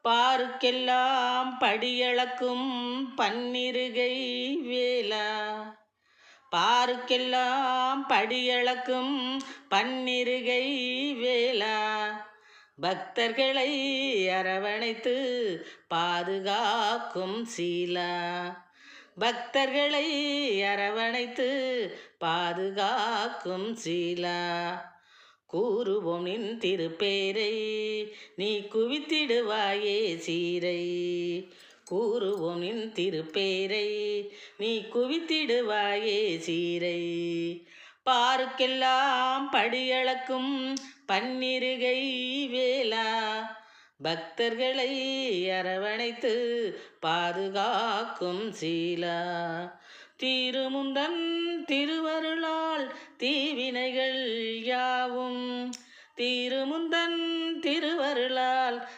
பாருக்கெல்லாம் படியளக்கும் பன்னிருகை வேலா. பாருக்கெல்லாம் படியளக்கும் பன்னிருகை வேலா. பக்தர்களை அரவணைத்து பாதுகாக்கும் சீலா. பக்தர்களை அரவணைத்து பாதுகாக்கும் சீலா. கூறுவோம் நின் திருப்பேரை, நீ குவித்திடுவாயே சீரை. கூறுவோம் நின் திருப்பேரை, நீ குவித்திடுவாயே சீரை. பாருக்கெல்லாம் படியளக்கும் பன்னிருகை வேலா. பக்தர்களை அரவணைத்து பாதுகாக்கும் சீலா. திருமுந்தன் திருவருளால் தீவினைகள் யாவும். திருமுந்தன் திருவருளால்